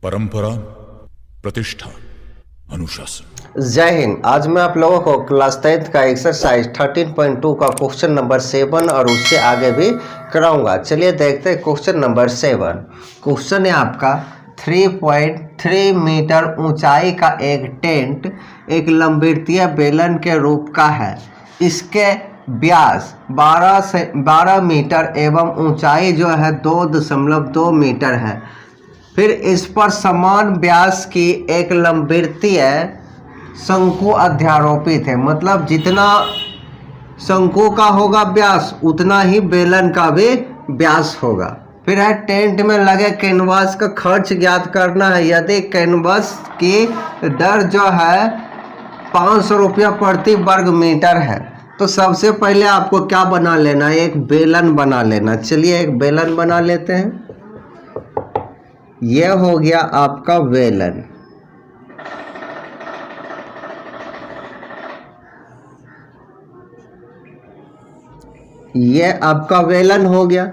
परंपरा, प्रतिष्ठा, अनुशासन। जय हिंद। आज मैं आप लोगों को क्लास 10th का एक्सरसाइज 13.2 का क्वेश्चन नंबर 7 और उससे आगे भी कराऊंगा। चलिए देखते हैं क्वेश्चन नंबर 7। क्वेश्चन है आपका 3.3 मीटर ऊंचाई का एक टेंट एक लंबवृत्तीय बेलन के रूप का है। इसके व्यास 12 मीटर एवं ऊंचाई जो है 2.2 मीटर है। फिर इस पर समान व्यास की एक लंबवृत्तीय शंकु अध्यारोपित है। मतलब जितना शंकु का होगा व्यास उतना ही बेलन का भी व्यास होगा। फिर है टेंट में लगे कैनवास का खर्च ज्ञात करना है। यदि कैनवास की दर जो है 500 रुपया प्रति वर्ग मीटर है तो सबसे पहले आपको क्या बना लेना है, एक बेलन बना लेना। चलिए एक बेलन बना लेते हैं। यह हो गया आपका बेलन। ये आपका बेलन हो गया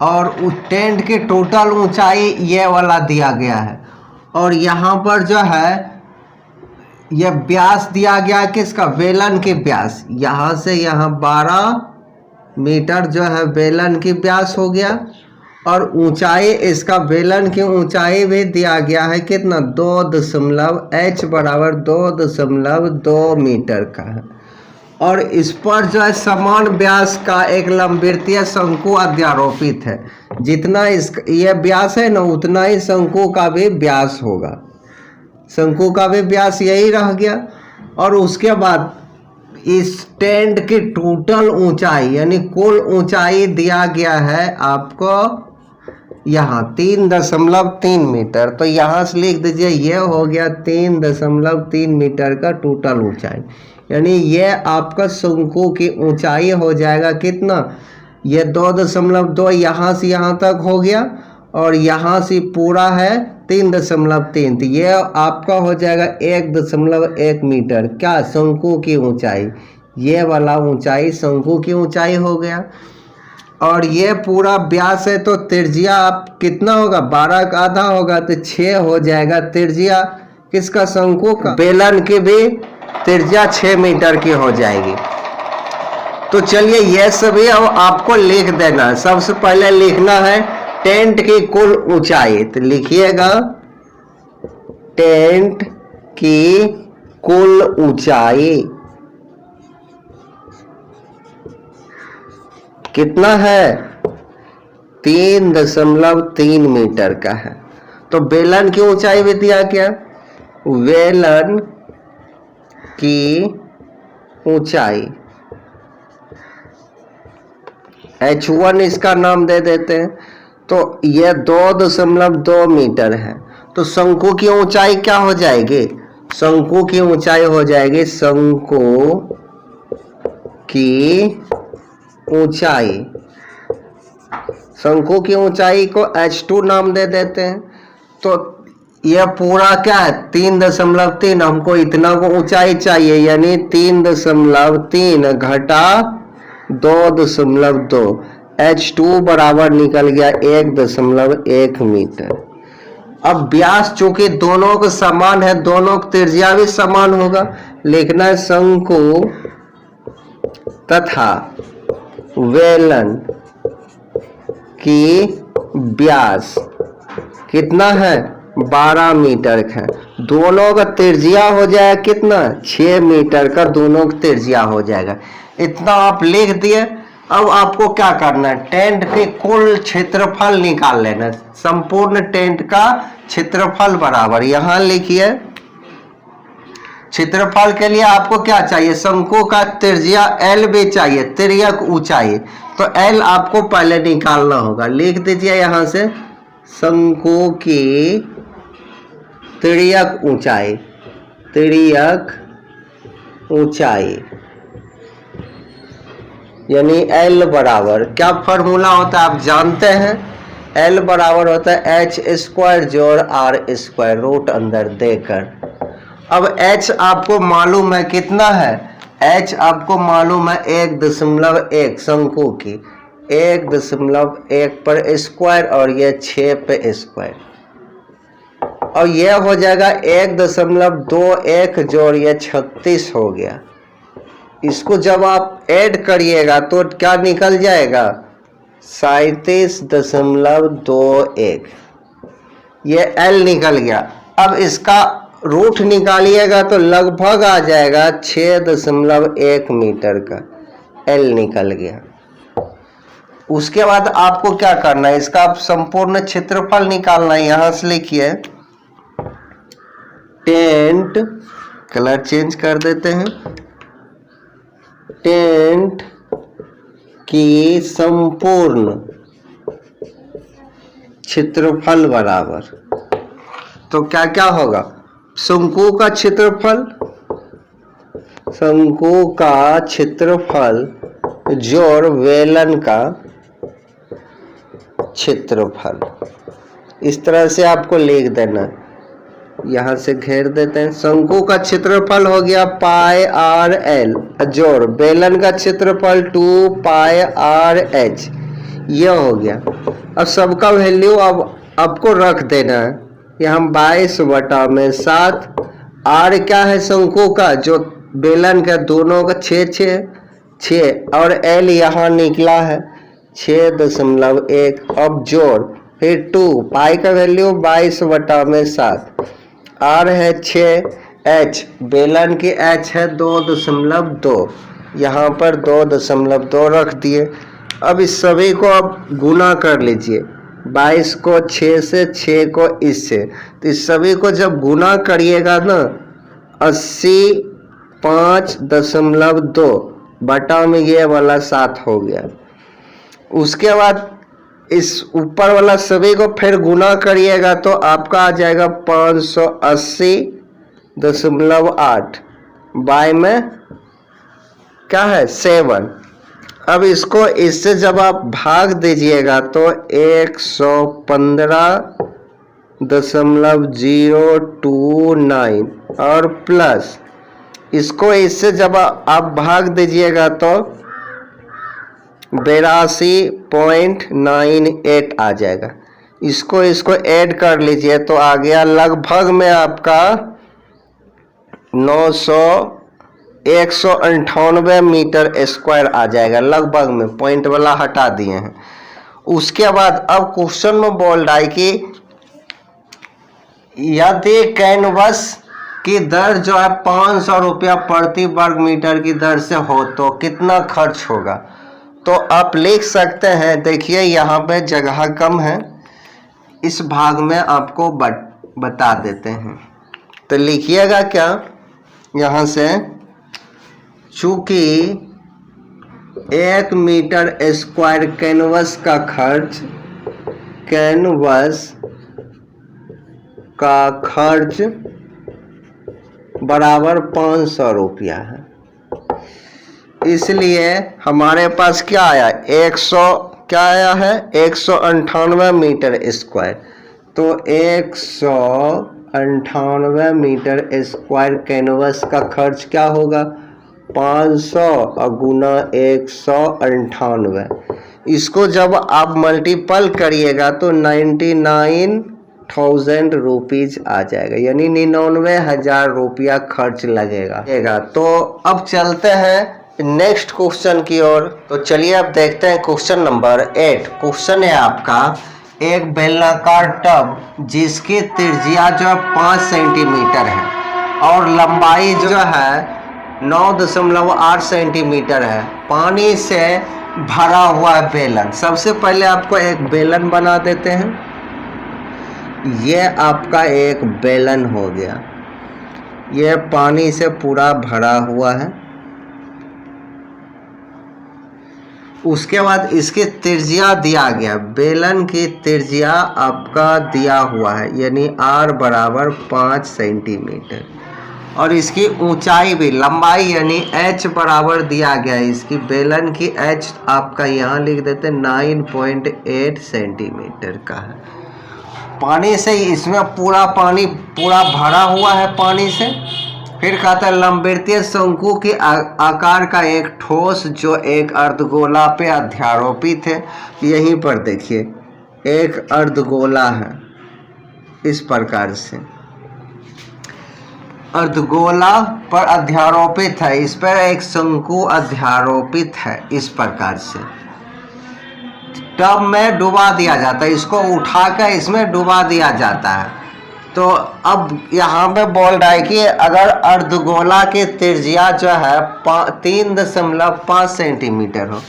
और उस टेंट की टोटल ऊंचाई ये वाला दिया गया है। और यहाँ पर जो है ये व्यास दिया गया है किसका, बेलन की व्यास। यहाँ से यहाँ 12 मीटर जो है बेलन की व्यास हो गया। और ऊंचाई इसका बेलन की ऊंचाई भी दिया गया है कितना, h बराबर 2.2 मीटर का है। और इस पर जो है समान व्यास का एक लंबवृत्तीय शंकु अध्यारोपित है। जितना ये व्यास है ना उतना ही शंकु का भी व्यास होगा। शंकु का भी व्यास यही रह गया। और उसके बाद इस टेंट की टोटल ऊंचाई यानी कुल ऊंचाई दिया गया है आपको यहाँ 3.3 मीटर। तो यहाँ से लिख दीजिए ये हो गया 3.3 मीटर का टोटल ऊंचाई। यानी ये आपका शंकु की ऊंचाई हो जाएगा कितना, ये 2.2 यहाँ से यहाँ तक हो गया और यहाँ से पूरा है 3.3। तो ये आपका हो जाएगा 1.1 मीटर क्या, शंकु की ऊंचाई। ये वाला ऊंचाई शंकु की ऊंचाई हो गया। और ये पूरा व्यास है तो त्रिज्या आप कितना होगा, 12 का आधा होगा तो 6 हो जाएगा त्रिज्या किसका, शंकु का। बेलन की भी त्रिज्या 6 मीटर की हो जाएगी। तो चलिए ये सभी अब आपको लिख देना है। सबसे पहले लिखना है टेंट की कुल ऊंचाई। तो लिखिएगा टेंट की कुल ऊंचाई कितना है, 3.3 मीटर का है। तो बेलन की ऊंचाई भी दिया क्या, बेलन की ऊंचाई h1 इसका नाम दे देते हैं। तो यह 2.2 मीटर है। तो शंकु की ऊंचाई क्या हो जाएगी, शंकु की ऊंचाई हो जाएगी, शंकु की ऊंचाई, शंकु की ऊंचाई को h2 नाम दे देते हैं। तो यह पूरा क्या है 3.3, हमको इतना को ऊंचाई चाहिए यानी 3.3 घटा 2.2, h2 बराबर निकल गया 1.1 मीटर। अब व्यास चूंकि दोनों को समान है, दोनों की त्रिज्या भी समान होगा, लिखना है शंकु तथा बेलन की व्यास कितना है, 12 मीटर का। दोनों का त्रिज्या हो जाएगा कितना, 6 मीटर का दोनों का त्रिज्या हो जाएगा। इतना आप लिख दिए। अब आपको क्या करना है, टेंट के कुल क्षेत्रफल निकाल लेना है। संपूर्ण टेंट का क्षेत्रफल बराबर, यहाँ लिखिए क्षेत्रफल के लिए आपको क्या चाहिए, शंकु का त्रिज्या L भी चाहिए, तिर्यक ऊंचाई। तो L आपको पहले निकालना होगा। लिख दीजिए यहाँ से शंकु की तिर्यक ऊंचाई, तिर्यक ऊंचाई यानी L बराबर क्या फॉर्मूला होता है आप जानते हैं, L बराबर होता है h² जोड़ r² रूट अंदर देकर। अब h आपको मालूम है कितना है, h आपको मालूम है 1.1 शंकु की 1.1 पर स्क्वायर और ये 6 पे स्क्वायर। और यह हो जाएगा 1.21 जोड़ ये 36 हो गया। इसको जब आप ऐड करिएगा तो क्या निकल जाएगा 37.21, ये L निकल गया। अब इसका रूट निकालिएगा तो लगभग आ जाएगा 6.1 मीटर का L निकल गया। उसके बाद आपको क्या करना है, इसका आप संपूर्ण क्षेत्रफल निकालना है। यहां से लिखिए टेंट, कलर चेंज कर देते हैं, टेंट की संपूर्ण क्षेत्रफल बराबर, तो क्या क्या होगा, शंकु का क्षेत्रफल, शंकु का क्षेत्रफल जोड़ बेलन का क्षेत्रफल। इस तरह से आपको लिख देना, यहां से घेर देते हैं। शंकु का क्षेत्रफल हो गया पाई आर एल जोड़ बेलन का क्षेत्रफल 2 पाई आर एच, यह हो गया। अब सबका वैल्यू अब आपको रख देना है। यहाँ 22/7, आर क्या है शंकु का, जो बेलन का दोनों का 6 और एल यहाँ निकला है 6.1। अब जोड़ फिर 2 पाई का वैल्यू 22/7, आर है 6, एच बेलन की एच है 2.2, यहाँ पर 2.2 रख दिए। अब इस सभी को आप गुना कर लीजिए, 22 को 6 से, 6 को इससे, तो इस सभी को जब गुना करिएगा ना 85.2 बटा में ये वाला 7 हो गया। उसके बाद इस ऊपर वाला सभी को फिर गुना करिएगा तो आपका आ जाएगा 580.8 बाय में क्या है 7। अब इसको इससे जब आप भाग दीजिएगा तो 115.029 और प्लस इसको इससे जब आप भाग दीजिएगा तो 82.98 आ जाएगा। इसको ऐड कर लीजिए तो आ गया लगभग में आपका 198 मीटर स्क्वायर आ जाएगा, लगभग में, पॉइंट वाला हटा दिए हैं। उसके बाद अब क्वेश्चन में बोल रहा है कि यदि कैनवस की दर जो है 500 रुपया प्रति वर्ग मीटर की दर से हो तो कितना खर्च होगा। तो आप लिख सकते हैं, देखिए यहाँ पे जगह कम है, इस भाग में आपको बता देते हैं। तो लिखिएगा क्या, यहाँ से चूंकि 1 मीटर स्क्वायर कैनवस का खर्च बराबर 500 रुपया है, इसलिए हमारे पास क्या आया 198 मीटर स्क्वायर। तो 198 मीटर स्क्वायर कैनवस का खर्च क्या होगा 500 और गुना 198। इसको जब आप मल्टीपल करिएगा तो 99,000 रुपीज आ जाएगा, यानी 99,000 रुपया खर्च लगेगा। तो अब चलते हैं नेक्स्ट क्वेश्चन की ओर। तो चलिए अब देखते हैं क्वेश्चन नंबर 8। क्वेश्चन है आपका, एक बेलनाकार टब जिसकी त्रिज्या जो है 5 सेंटीमीटर है और लंबाई जो है 9.8 सेंटीमीटर है, पानी से भरा हुआ है बेलन। सबसे पहले आपको एक बेलन बना देते हैं, ये आपका एक बेलन हो गया, ये पानी से पूरा भरा हुआ है। उसके बाद इसकी त्रिज्या दिया गया, बेलन की त्रिज्या आपका दिया हुआ है, यानी R बराबर 5 सेंटीमीटर, और इसकी ऊंचाई भी, लंबाई यानी H बराबर दिया गया है। इसकी बेलन की H आपका यहाँ लिख देते 9.8 सेंटीमीटर का है। पानी से इसमें पूरा पानी पूरा भरा हुआ है पानी से। फिर कहता है लंबवृत्तीय शंकु के आकार का एक ठोस जो एक अर्धगोला पे अध्यारोपित है। यहीं पर देखिए एक अर्धगोला है, इस प्रकार से अर्धगोला पर अध्यारोपित है, इस पर एक शंकु अध्यारोपित है। इस प्रकार से टब में डुबा दिया जाता है, इसको उठाकर इसमें डुबा दिया जाता है। तो अब यहाँ पे बोल रहा है कि अगर अर्धगोला की त्रिज्या जो है 3.5 सेंटीमीटर हो,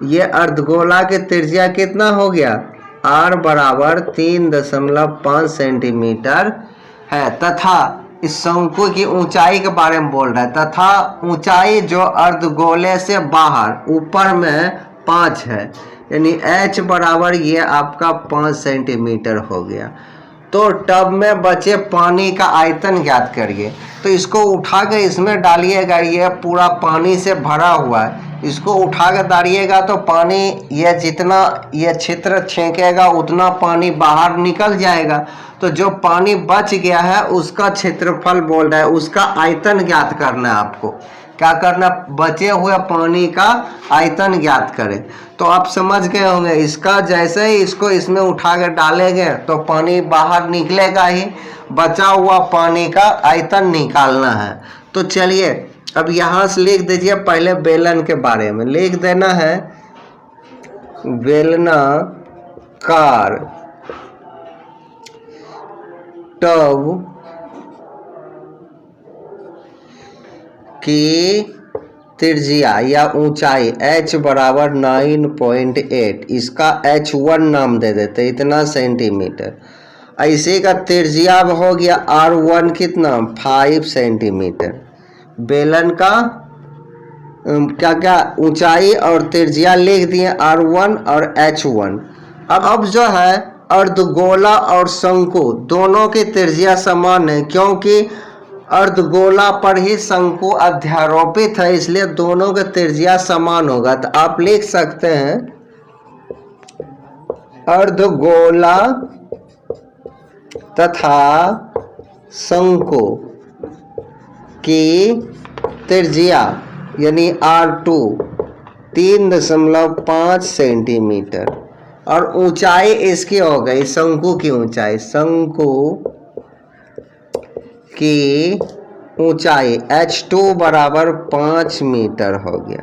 ये अर्धगोला की त्रिज्या कितना हो गया, r बराबर 3.5 सेंटीमीटर है, तथा इस शंकु की ऊंचाई के बारे में बोल रहा है, तथा ऊंचाई जो अर्धगोले से बाहर ऊपर में 5 है, यानी h बराबर ये आपका 5 सेंटीमीटर हो गया। तो टब में बचे पानी का आयतन ज्ञात करिए। तो इसको उठा कर इसमें डालिएगा, ये पूरा पानी से भरा हुआ है, इसको उठा कर डालिएगा तो पानी ये जितना ये क्षेत्र छेकेगा उतना पानी बाहर निकल जाएगा। तो जो पानी बच गया है उसका क्षेत्रफल बोल रहा है, उसका आयतन ज्ञात करना है। आपको क्या करना, बचे हुए पानी का आयतन ज्ञात करें। तो आप समझ गए होंगे, इसका जैसे ही इसको इसमें उठा कर डालेंगे तो पानी बाहर निकलेगा ही, बचा हुआ पानी का आयतन निकालना है। तो चलिए अब यहाँ से लिख दीजिए, पहले बेलन के बारे में लिख देना है। बेलनाकार टब की त्रिज्या या ऊंचाई h बराबर 9.8, इसका h1 नाम दे देते, इतना सेंटीमीटर। ऐसे का त्रिज्या हो गया r1 कितना, 5 सेंटीमीटर। बेलन का क्या क्या ऊंचाई और त्रिज्या लिख दिए, r1 और h1। अब जो है अर्धगोला और शंकु दोनों की त्रिज्या समान है, क्योंकि अर्धगोला पर ही शंकु अध्यारोपित है, इसलिए दोनों का त्रिज्या समान होगा। तो आप लिख सकते हैं अर्धगोला तथा शंकु की त्रिज्या यानी r2 3.5 सेंटीमीटर और ऊंचाई इसकी हो गई, शंकु की ऊंचाई, शंकु की ऊंचाई h2 बराबर 5 मीटर हो गया,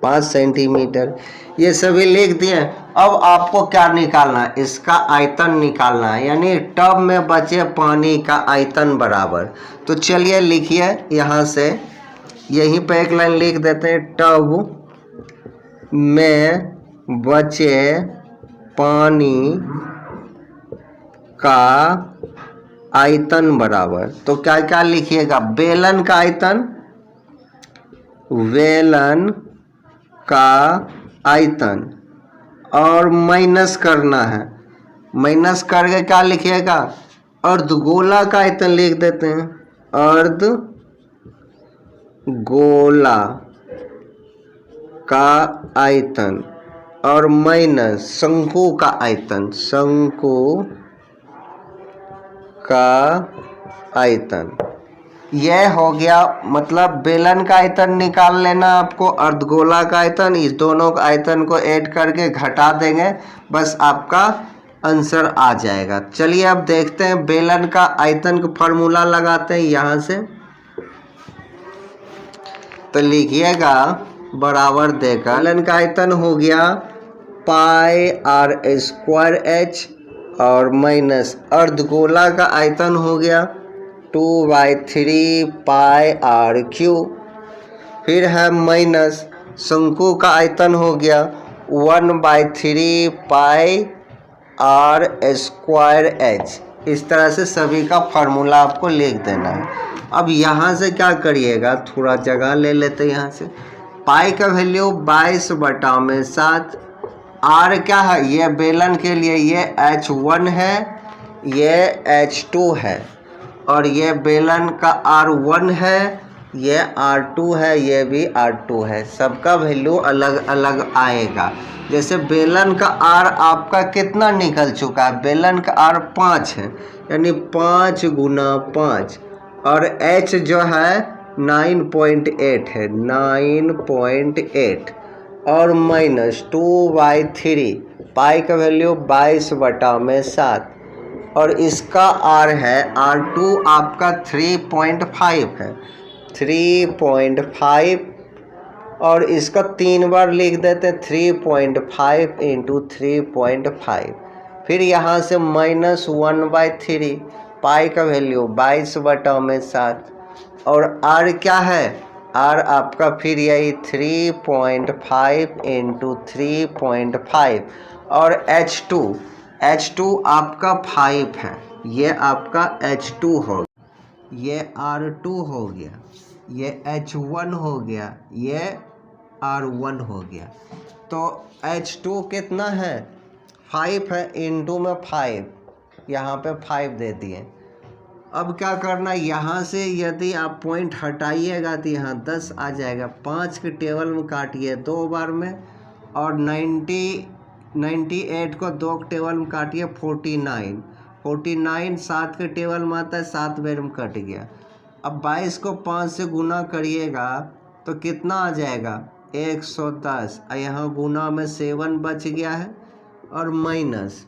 5 सेंटीमीटर। ये सभी लिख दिए। अब आपको क्या निकालना है, इसका आयतन निकालना है, यानी टब में बचे पानी का आयतन बराबर। तो चलिए लिखिए, यहाँ से यहीं पे एक लाइन लिख देते हैं, टब में बचे पानी का आयतन बराबर। तो क्या क्या लिखिएगा, बेलन का आयतन, बेलन का आयतन और माइनस करना है, माइनस करके क्या लिखिएगा, अर्धगोला का आयतन लिख देते हैं, अर्धगोला का आयतन और माइनस शंकु का आयतन, शंकु का आयतन। यह हो गया, मतलब बेलन का आयतन निकाल लेना आपको, अर्धगोला का आयतन, इस दोनों का आयतन को ऐड करके घटा देंगे, बस आपका आंसर आ जाएगा। चलिए अब देखते हैं बेलन का आयतन का फॉर्मूला लगाते हैं यहाँ से। तो लिखिएगा बराबर देकर बेलन का आयतन हो गया πr² और माइनस अर्धगोला का आयतन हो गया 2/3 πr3। फिर है माइनस शंकु का आयतन हो गया 1/3 πr²h। इस तरह से सभी का फार्मूला आपको लिख देना है। अब यहाँ से क्या करिएगा, थोड़ा जगह ले लेते हैं यहाँ से। पाई का वैल्यू 22/7। आर क्या है, ये बेलन के लिए ये H1 है, ये H2 है, और ये बेलन का R1 है, ये R2 है, ये भी R2 है। सबका वैल्यू अलग अलग आएगा। जैसे बेलन का R आपका कितना निकल चुका है, बेलन का R 5 है, यानी 5 गुना 5, और H जो है 9.8 है, 9.8 और माइनस 2/3। पाई का वैल्यू 22/7 और इसका R है R2 आपका 3.5 है 3.5 और इसका 3 बार लिख देते हैं 3.5 इंटू 3.5 फिर यहाँ से -1/3 पाई का वैल्यू 22/7 और R क्या है R आपका फिर यही 3.5 इंटू 3.5 और H2 आपका 5 है ये आपका H2 हो ये R2 हो गया ये H1 हो गया ये R1 हो गया। तो H2 कितना है 5 है इंटू में 5 यहाँ पे 5 दे दिए। अब क्या करना यहाँ से यदि आप पॉइंट हटाइएगा तो यहाँ 10 आ जाएगा 5 के टेबल में काटिए 2 बार में और 98 को 2 के टेबल में काटिए 49 7 के टेबल में आता है 7 बार में कट गया। अब 22 को 5 से गुना करिएगा तो कितना आ जाएगा 110 यहाँ गुना में 7 बच गया है और माइनस।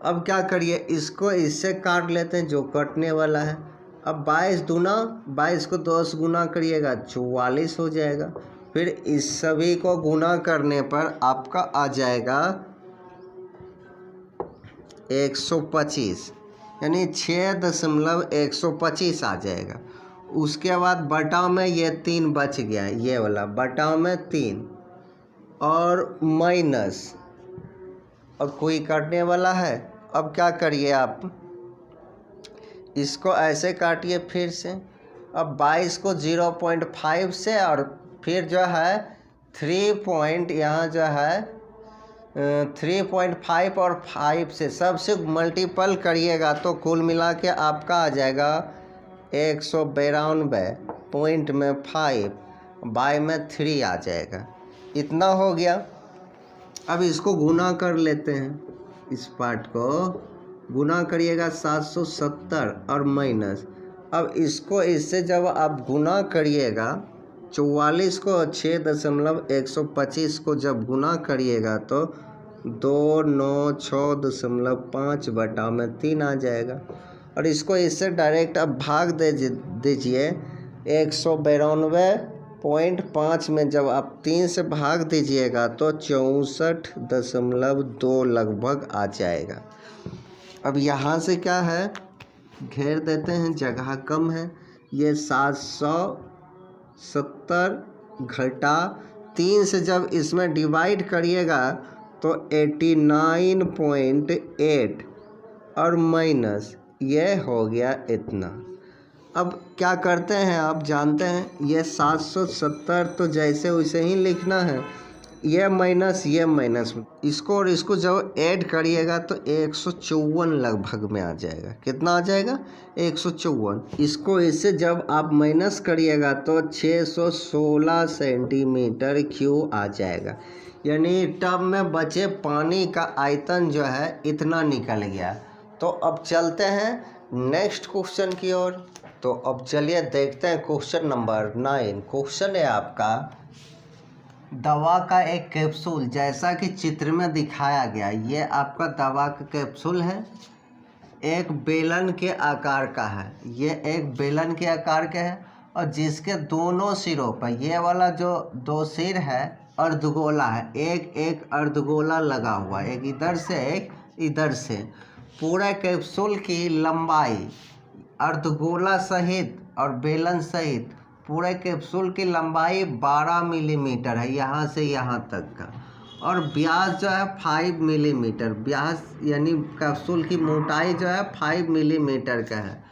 अब क्या करिए इसको इससे काट लेते हैं जो कटने वाला है। अब 22 को 10 गुना करिएगा 44 हो जाएगा। फिर इस सभी को गुना करने पर आपका आ जाएगा 125 यानी 6.125 आ जाएगा। उसके बाद बटा में ये 3 बच गया ये वाला बटा में 3 और माइनस और कोई काटने वाला है। अब क्या करिए आप इसको ऐसे काटिए फिर से। अब 22 को 0.5 से और फिर जो है 3 यहाँ जो है 3.5 और 5 से सबसे मल्टीपल करिएगा तो कुल मिला के आपका आ जाएगा 192 पॉइंट में 5 बाय में 3 आ जाएगा। इतना हो गया। अब इसको गुना कर लेते हैं इस पार्ट को गुना करिएगा 770 और माइनस। अब इसको इससे जब आप गुना करिएगा 44 को 6.125 को जब गुना करिएगा तो 296.5 बटा में 3 आ जाएगा। और इसको इससे डायरेक्ट अब भाग दीजिए 192.5 में जब आप 3 से भाग दीजिएगा तो 64.2 लगभग आ जाएगा। अब यहाँ से क्या है घेर देते हैं जगह कम है ये 770 घटा 3 से जब इसमें डिवाइड करिएगा तो 89.8 और माइनस ये हो गया इतना। अब क्या करते हैं आप जानते हैं ये 770 तो जैसे वैसे ही लिखना है ये माइनस इसको और इसको जब ऐड करिएगा तो 154 लगभग में आ जाएगा। कितना आ जाएगा 154। इसको इससे जब आप माइनस करिएगा तो 616 सेंटीमीटर क्यूब आ जाएगा। यानी टब में बचे पानी का आयतन जो है इतना निकल गया। तो अब चलते हैं नेक्स्ट क्वेश्चन की ओर। तो अब चलिए देखते हैं क्वेश्चन नंबर 9। क्वेश्चन है आपका दवा का एक कैप्सूल जैसा कि चित्र में दिखाया गया। ये आपका दवा का कैप्सूल है एक बेलन के आकार का है। ये एक बेलन के आकार का है और जिसके दोनों सिरों पर ये वाला जो 2 सिर है अर्धगोला है। एक अर्धगोला लगा हुआ है एक इधर से एक इधर से। पूरे कैप्सूल की लंबाई अर्धगोला सहित और बेलन सहित पूरे कैप्सूल की लंबाई 12 मिलीमीटर है यहाँ से यहाँ तक का। और व्यास जो है 5 मिलीमीटर व्यास यानी कैप्सूल की मोटाई जो है 5 मिलीमीटर का है।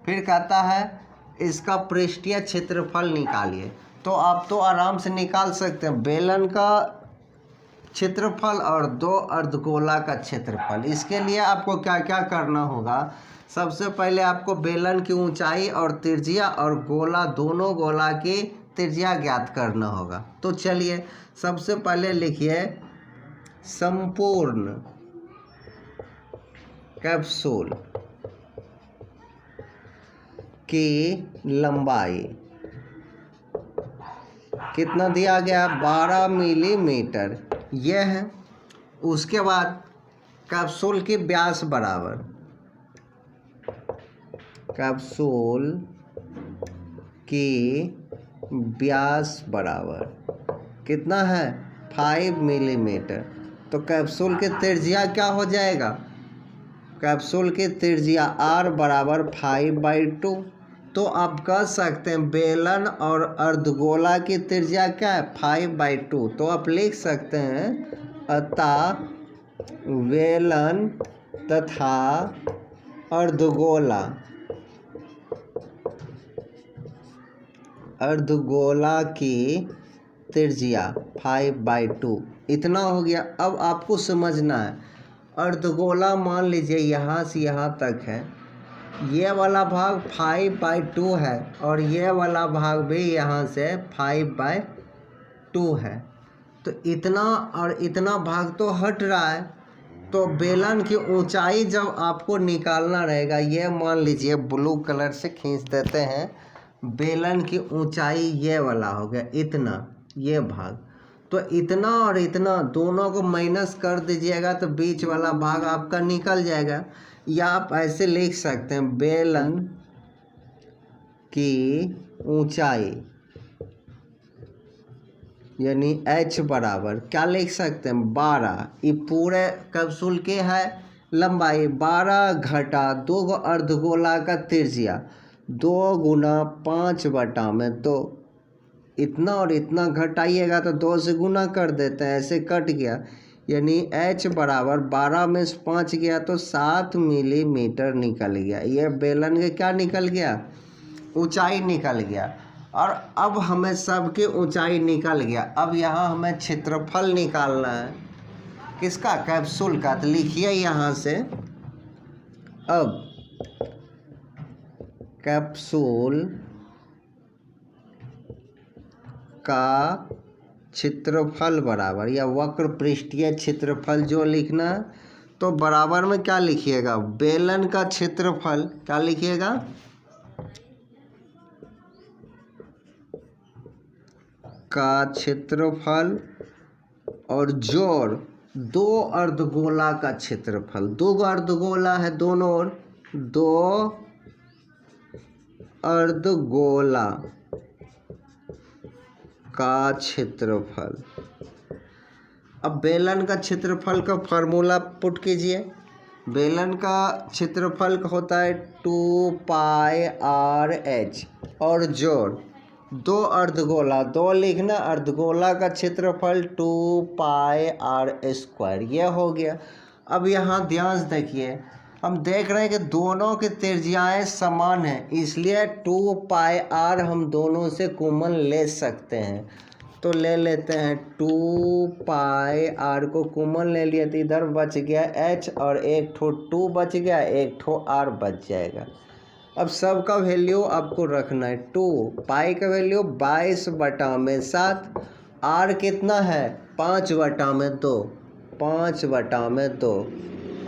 फिर कहता है इसका पृष्ठीय क्षेत्रफल निकालिए। तो आप तो आराम से निकाल सकते हैं बेलन का क्षेत्रफल और 2 अर्धगोला का क्षेत्रफल। इसके लिए आपको क्या क्या करना होगा। सबसे पहले आपको बेलन की ऊंचाई और त्रिज्या और गोला दोनों गोला की त्रिज्या ज्ञात करना होगा। तो चलिए सबसे पहले लिखिए संपूर्ण कैप्सूल की लंबाई कितना दिया गया 12 मिलीमीटर ये है। उसके बाद कैप्सूल की व्यास बराबर, कैप्सूल की व्यास बराबर कितना है 5 मिलीमीटर। तो कैप्सूल की त्रिज्या क्या हो जाएगा, कैप्सूल की त्रिज्या r बराबर 5/2। तो आप कह सकते हैं बेलन और अर्धगोला की त्रिज्या क्या है 5/2। तो आप लिख सकते हैं अतः बेलन तथा अर्धगोला की त्रिज्या 5/2 इतना हो गया। अब आपको समझना है अर्धगोला मान लीजिए यहाँ से यहाँ तक है, ये वाला भाग 5/2 है और ये वाला भाग भी यहाँ से 5/2 है। तो इतना और इतना भाग तो हट रहा है। तो बेलन की ऊंचाई जब आपको निकालना रहेगा, ये मान लीजिए ब्लू कलर से खींच देते हैं, बेलन की ऊंचाई ये वाला हो गया इतना, ये भाग। तो इतना और इतना दोनों को माइनस कर दीजिएगा तो बीच वाला भाग आपका निकल जाएगा। या आप ऐसे लिख सकते हैं बेलन की ऊंचाई यानी h बराबर क्या लिख सकते हैं 12। ये पूरे कैप्सूल के है लंबाई 12 घटा 2 अर्धगोला का त्रिज्या 2 गुना 5/2। इतना और इतना घटाइएगा तो 2 से गुना कर देते हैं, ऐसे कट गया। यानी h बराबर 12 में से 5 गया तो 7 मिलीमीटर निकल गया। ये बेलन के क्या निकल गया, ऊंचाई निकल गया। और अब हमें सबकी ऊंचाई निकल गया। अब यहाँ हमें क्षेत्रफल निकालना है किसका, कैप्सूल का। तो लिखिए यहाँ से अब कैप्सूल का क्षेत्रफल बराबर, या वक्र पृष्ठीय क्षेत्रफल जो लिखना है तो बराबर में क्या लिखिएगा, बेलन का क्षेत्रफल क्या लिखिएगा, का क्षेत्रफल और जोड़ 2 अर्धगोला का क्षेत्रफल। 2 अर्धगोला है दोनों ओर, 2 अर्धगोला का क्षेत्रफल। अब बेलन का क्षेत्रफल का फार्मूला पुट कीजिए। बेलन का क्षेत्रफल होता है 2πr/h और जोड़ 2 अर्धगोला, 2 लिखना, अर्धगोला का क्षेत्रफल 2πr²। यह हो गया। अब यहाँ ध्यान से देखिए, हम देख रहे हैं कि दोनों की त्रिज्याएं समान हैं, इसलिए 2πr हम दोनों से कॉमन ले सकते हैं। तो ले लेते हैं 2πr को कॉमन ले लिया तो इधर बच गया h और एक ठो 2 बच गया, एक ठो r बच जाएगा। अब सब का वैल्यू आपको रखना है 2 पाई का वैल्यू 22/7, r कितना है 5/2, 5/2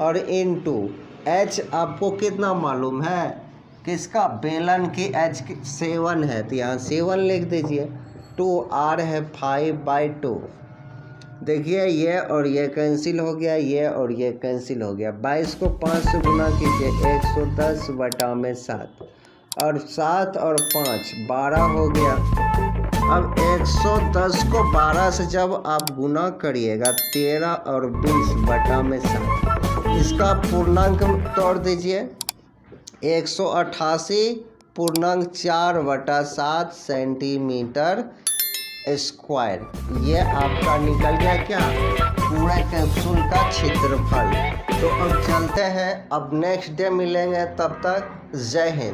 और इनटू h आपको कितना मालूम है किसका, बेलन की h 7 है तो यहाँ 7 लिख दीजिए। 2r है 5/2। देखिए ये और ये कैंसिल हो गया, ये और ये कैंसिल हो गया। 22 को 5 से गुना कीजिए 110/7 और 7 और 5 12 हो गया। अब 110 को 12 से जब आप गुना करिएगा 13 और 20/7, इसका पूर्णांक तोड़ दीजिए 188.4/7 सेंटीमीटर स्क्वायर। ये आपका निकल गया क्या, पूरा कैप्सूल का क्षेत्रफल। तो अब चलते हैं, अब नेक्स्ट डे मिलेंगे, तब तक जय हिंद।